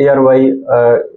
ARY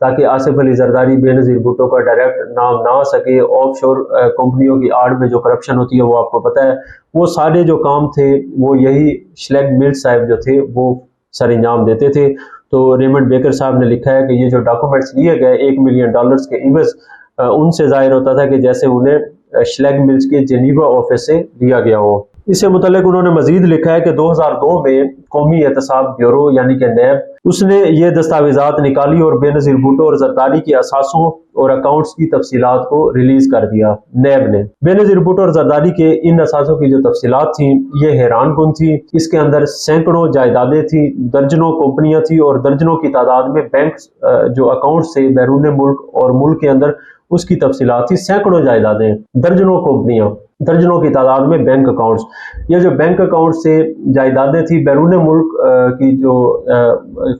تاکہ آصف علی زرداری بینظیر بھٹو کا direct نام نہ آ سکے۔ آف شور کمپنیوں کی آڑ میں جو کرپشن ہوتی ہے وہ آپ کو پتہ ہے، وہ سارے جو کام تھے وہ یہی شلیگ مل صاحب جو تھے وہ سر انجام دیتے تھے۔ تو ریمنڈ بیکر صاحب نے لکھا ہے کہ یہ جو ڈاکومنٹس لیے گئے $1 ملین کے عوض، ان سے ظاہر ہوتا تھا کہ جیسے انہیں شلیگ ملز کے جنیوا آفس سے لیا گیا ہو۔ اس سے متعلق انہوں نے مزید لکھا ہے کہ 2002 میں قومی احتساب بیورو یعنی کہ نیب، اس نے یہ دستاویزات نکالی اور بینظیر بھٹو اور زرداری کے اثاثوں اور اکاؤنٹس کی تفصیلات کو ریلیز کر دیا نیب نے۔ بینظیر بھٹو اور زرداری کے ان اثاثوں کی جو تفصیلات تھیں یہ حیران کن تھی۔ اس کے اندر سینکڑوں جائیدادیں تھیں، درجنوں کمپنیاں تھیں اور درجنوں کی تعداد میں بینک جو اکاؤنٹس تھے بیرون ملک اور ملک کے اندر، اس کی تفصیلات تھی۔ سینکڑوں جائیدادیں، درجنوں کمپنیاں، درجنوں کی تعداد میں بینک اکاؤنٹس۔ یہ جو بینک اکاؤنٹ سے جائیدادیں تھیں بیرون ملک کی جو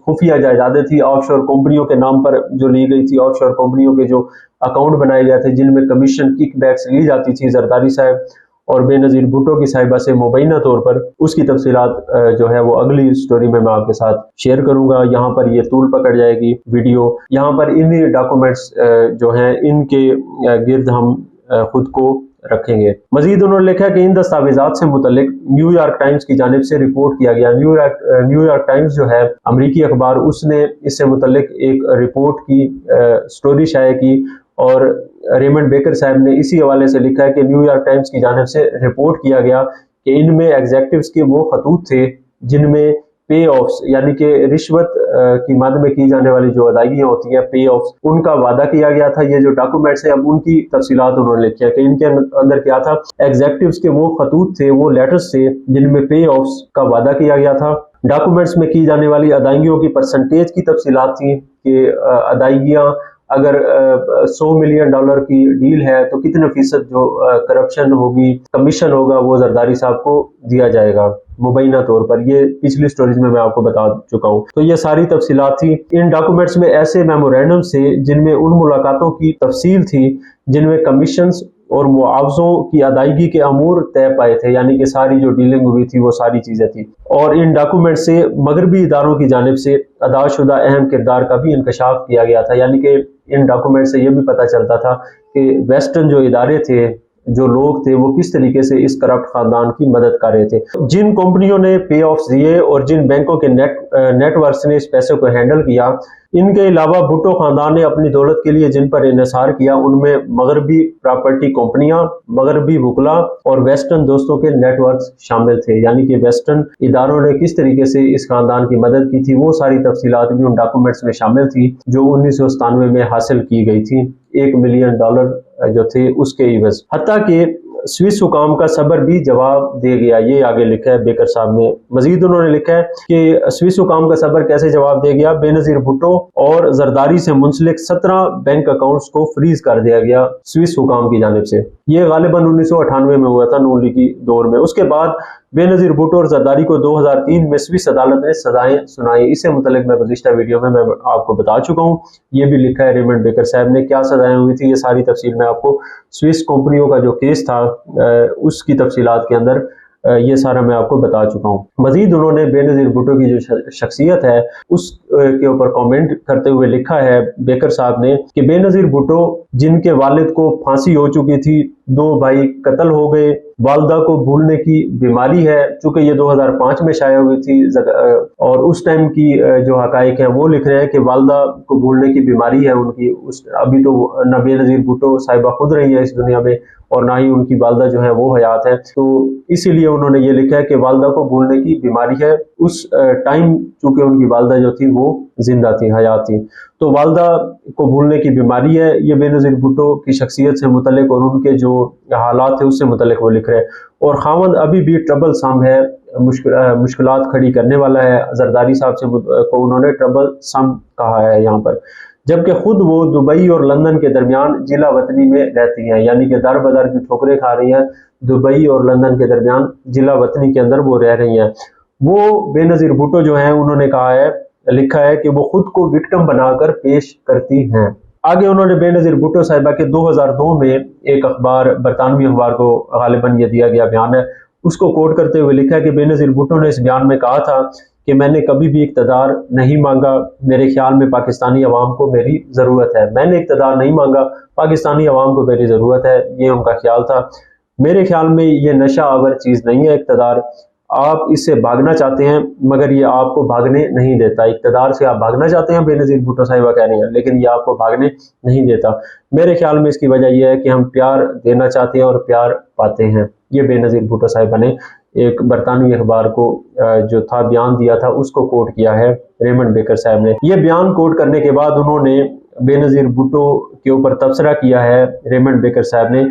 خفیہ جائیدادیں تھیں، آف شور کمپنیوں کے نام پر جو لی گئی تھی، آف شور کمپنیوں کے جو اکاؤنٹ بنائے گئے تھے جن میں کمیشن کک بیکس لی جاتی تھی زرداری صاحب اور بینظیر بھٹو کی صاحبہ سے مبینہ طور پر، اس کی تفصیلات جو ہے وہ اگلی سٹوری میں آپ کے ساتھ شیئر کروں گا۔ یہاں پر یہ طول پکڑ جائے گی ویڈیو، یہاں پر انہی ڈاکومنٹس جو ہیں ان کے گرد ہم خود کو رکھیں گے۔ مزید انہوں نے لکھا کہ ان دستاویزات سے متعلق نیو یارک ٹائمز کی جانب سے رپورٹ کیا گیا۔ نیو یارک ٹائمز جو ہے امریکی اخبار، اس نے اس سے متعلق ایک رپورٹ کی، سٹوری شائع کی، اور ریمنڈ بیکر صاحب نے اسی حوالے سے لکھا ہے کہ نیو یارک ٹائمز کی جانب سے رپورٹ کیا گیا کہ ان میں ایگزیکٹوز کے وہ خطوط تھے جن میں پے آفس یعنی کہ رشوت کی مد میں کی جانے والی جو ادائیگیاں ہوتی ہیں، پے آفس، ان کا وعدہ کیا گیا تھا۔ یہ جو ڈاکومنٹس ہیں اب ان کی تفصیلات انہوں نے لکھی ہے کہ ان کے اندر کیا تھا، ایگزیکٹوز کے وہ خطوط تھے، وہ لیٹرز تھے جن میں پے آفس کا وعدہ کیا گیا تھا۔ ڈاکومنٹس میں کی جانے والی ادائیگیوں کی پرسنٹیج کی تفصیلات تھیں کہ ادائیگیاں اگر $100 ملین کی ڈیل ہے تو کتنے فیصد جو کرپشن ہوگی، کمیشن ہوگا، وہ زرداری صاحب کو دیا جائے گا مبینہ طور پر۔ یہ پچھلی سٹوریز میں آپ کو بتا چکا ہوں۔ تو یہ ساری تفصیلات تھی۔ ان ڈاکومنٹس میں ایسے میمورینڈم سے جن میں ان ملاقاتوں کی تفصیل تھی جن میں کمیشنز اور معاوضوں کی ادائیگی کے امور طے پائے تھے، یعنی کہ ساری جو ڈیلنگ ہوئی تھی وہ ساری چیزیں تھیں۔ اور ان ڈاکومنٹ سے مغربی اداروں کی جانب سے ادا شدہ اہم کردار کا بھی انکشاف کیا گیا تھا، یعنی کہ ان ڈاکومنٹ سے یہ بھی پتہ چلتا تھا کہ ویسٹرن جو ادارے تھے، جو لوگ تھے، وہ کس طریقے سے اس کرپٹ خاندان کی مدد کر رہے تھے۔ جن کمپنیوں نے پے آفس دیے اور جن بینکوں کے نیٹ ورکس نے اس پیسے کو ہینڈل کیا، ان کے علاوہ بھٹو خاندان نے اپنی دولت کے لیے جن پر انحصار کیا، ان میں مغربی پراپرٹی کمپنیاں، مغربی وکلا اور ویسٹرن دوستوں کے نیٹ ورکس شامل تھے، یعنی کہ ویسٹرن اداروں نے کس طریقے سے اس خاندان کی مدد کی تھی وہ ساری تفصیلات بھی ان ڈاکومنٹس میں شامل تھی جو 1997 میں حاصل کی گئی تھی $1 ملین جو تھے اس کے عوض۔ حتیٰ کہ سوئس حکام کا صبر بھی جواب دے گیا، یہ آگے لکھا ہے بیکر صاحب نے۔ مزید انہوں نے لکھا ہے کہ سوئس حکام کا صبر کیسے جواب دے گیا، بینظیر بھٹو اور زرداری سے منسلک 17 بینک اکاؤنٹس کو فریز کر دیا گیا سوئس حکام کی جانب سے۔ یہ غالباً 1998 میں ہوا تھا، نون لیگی دور میں۔ اس کے بعد بینظیر بھٹو اور زرداری کو 2003 میں سوئس عدالت نے سزائیں سنائی۔ اس سے متعلق میں گزشتہ ویڈیو میں آپ کو بتا چکا ہوں، یہ بھی لکھا ہے ریمنڈ بیکر صاحب نے، کیا سزائیں ہوئی تھی، یہ ساری تفصیل میں آپ کو سوئس کمپنیوں کا جو کیس تھا اس کی تفصیلات کے اندر یہ سارا میں آپ کو بتا چکا ہوں۔ مزید انہوں نے بینظیر بھٹو کی جو شخصیت ہے اس کے اوپر کامنٹ کرتے ہوئے لکھا ہے بیکر صاحب نے کہ بینظیر بھٹو جن کے والد کو پھانسی ہو چکی تھی، 2 بھائی قتل ہو گئے، والدہ کو بھولنے کی بیماری ہے، چونکہ یہ 2005 میں شائع ہوئی تھی اور اس ٹائم کی جو حقائق ہیں وہ لکھ رہے ہیں کہ والدہ کو بھولنے کی بیماری ہے ان کی۔ ابھی تو نہ بینظیر بھٹو صاحبہ خود رہی ہے اس دنیا میں اور نہ ہی ان کی والدہ جو ہے وہ حیات ہے، تو اسی لیے انہوں نے یہ لکھا ہے کہ والدہ کو بھولنے کی بیماری ہے۔ اس ٹائم چونکہ ان کی والدہ جو تھی وہ زندہ تھی، حیات تھی، تو والدہ کو بھولنے کی بیماری ہے۔ یہ بینظیر بھٹو کی شخصیت سے متعلق اور ان کے جو حالات تھے اس سے متعلق وہ لکھ رہے ہیں۔ اور خاوند ابھی بھی ٹربل سم ہے، مشکلات کھڑی کرنے والا ہے۔ زرداری صاحب سے کو انہوں نے ٹربل سم کہا ہے یہاں پر، جبکہ خود وہ دبئی اور لندن کے درمیان جلا وطنی میں رہتی ہیں، یعنی کہ در بدر کی ٹھوکریں کھا رہی ہیں، دبئی اور لندن کے درمیان جلا وطنی کے اندر وہ رہ رہی ہیں۔ وہ بینظیر بھٹو جو ہیں انہوں نے کہا ہے، لکھا ہے کہ وہ خود کو وکٹم بنا کر پیش کرتی ہیں۔ آگے انہوں نے بینظیر بھٹو صاحبہ کے 2002 میں ایک اخبار، برطانوی اخبار کو غالباً یہ دیا گیا بیان ہے، اس کو کوٹ کرتے ہوئے لکھا ہے کہ بینظیر بھٹو نے اس بیان میں کہا تھا کہ میں نے کبھی بھی اقتدار نہیں مانگا، میرے خیال میں پاکستانی عوام کو میری ضرورت ہے، میں نے اقتدار نہیں مانگا، پاکستانی عوام کو میری ضرورت ہے، یہ ان کا خیال تھا۔ میرے خیال میں یہ نشہ آور چیز نہیں ہے اقتدار، آپ اس سے بھاگنا چاہتے ہیں مگر یہ آپ کو بھاگنے نہیں دیتا، اقتدار سے آپ بھاگنا چاہتے ہیں، بے نظیر بھٹو صاحبہ کہہ رہی ہیں، لیکن یہ آپ کو بھاگنے نہیں دیتا۔ میرے خیال میں اس کی وجہ یہ ہے کہ ہم پیار دینا چاہتے ہیں اور پیار پاتے ہیں۔ یہ بے نظیر بھٹو صاحبہ نے ایک برطانوی اخبار کو جو تھا بیان دیا تھا، اس کو کوٹ کیا ہے ریمنڈ بیکر صاحب نے۔ یہ بیان کوٹ کرنے کے بعد انہوں نے بے نظیر بھٹو کے اوپر تبصرہ کیا ہے ریمنڈ بیکر صاحب نے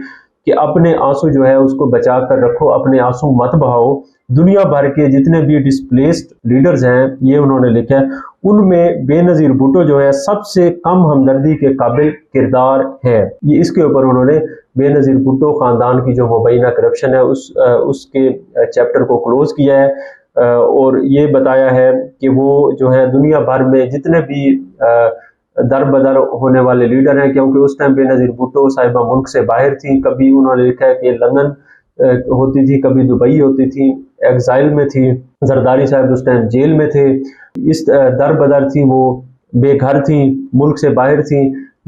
کہ اپنے آنسو جو ہے اس کو بچا کر رکھو، اپنے آنسو مت بہاؤ۔ دنیا بھر کے جتنے بھی ڈسپلیسڈ لیڈرز ہیں، یہ انہوں نے لکھا ہے، ان میں بے نظیر بھٹو جو ہے سب سے کم ہمدردی کے قابل کردار ہے۔ یہ اس کے اوپر انہوں نے بے نظیر بھٹو خاندان کی جو مبینہ کرپشن ہے اس کے چیپٹر کو کلوز کیا ہے اور یہ بتایا ہے کہ وہ جو ہے دنیا بھر میں جتنے بھی در بدر ہونے والے لیڈر ہیں، کیونکہ اس ٹائم بے نظیر بھٹو صاحبہ ملک سے باہر تھی، کبھی انہوں نے لکھا ہے کہ لندن ہوتی تھی، کبھی دبئی ہوتی تھی، ایگزائل میں تھی، زرداری صاحب اس ٹائم جیل میں تھے، اس در بدر تھی، وہ بے گھر تھی، ملک سے باہر تھی،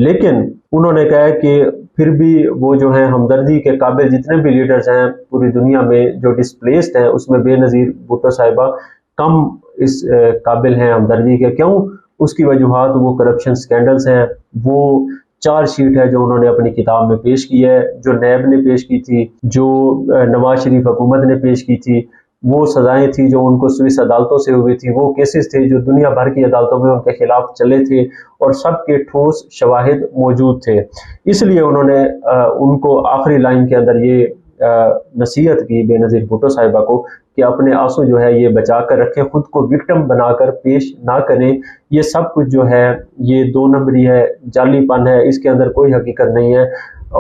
لیکن انہوں نے کہا کہ پھر بھی وہ جو ہیں ہمدردی کے قابل جتنے بھی لیڈرز ہیں پوری دنیا میں جو ڈسپلیسڈ ہیں، اس میں بے نظیر بھٹو صاحبہ کم اس قابل ہیں ہمدردی کے۔ کیوں؟ اس کی وجوہات وہ کرپشن سکینڈلز ہیں، وہ چارج شیٹ ہے جو انہوں نے اپنی کتاب میں پیش کی ہے، جو نیب نے پیش کی تھی، جو نواز شریف حکومت نے پیش کی تھی، وہ سزائیں تھی جو ان کو سوئس عدالتوں سے ہوئی تھی، وہ کیسز تھے جو دنیا بھر کی عدالتوں میں ان کے خلاف چلے تھے اور سب کے ٹھوس شواہد موجود تھے۔ اس لیے انہوں نے ان کو آخری لائن کے اندر یہ نصیحت کی بے نظیر بھٹو صاحبہ کو کہ اپنے آنسو جو ہے یہ بچا کر رکھیں، خود کو وکٹم بنا کر پیش نہ کریں، یہ سب کچھ جو ہے یہ دو نمبری ہے، جعلی پن ہے، اس کے اندر کوئی حقیقت نہیں ہے۔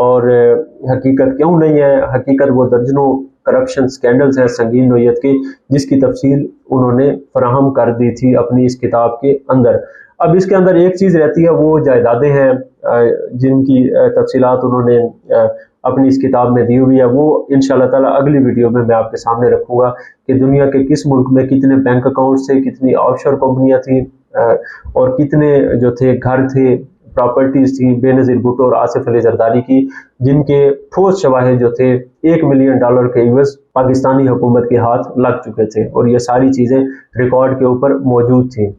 اور حقیقت کیوں نہیں ہے؟ حقیقت وہ درجنوں کرپشن سکینڈلز ہیں سنگین نوعیت کے، جس کی تفصیل انہوں نے فراہم کر دی تھی اپنی اس کتاب کے اندر۔ اب اس کے اندر ایک چیز رہتی ہے، وہ جائیدادیں ہیں جن کی تفصیلات انہوں نے اپنی اس کتاب میں دی ہوئی ہے، وہ انشاءاللہ تعالی اگلی ویڈیو میں آپ کے سامنے رکھوں گا کہ دنیا کے کس ملک میں کتنے بینک اکاؤنٹس تھے، کتنی آف شور کمپنیاں تھیں اور کتنے جو تھے گھر تھے، پراپرٹیز تھیں بے نظیر بھٹو اور آصف علی زرداری کی، جن کے ٹھوس شواہد جو تھے $1 ملین کے عوض پاکستانی حکومت کے ہاتھ لگ چکے تھے، اور یہ ساری چیزیں ریکارڈ کے اوپر موجود تھیں۔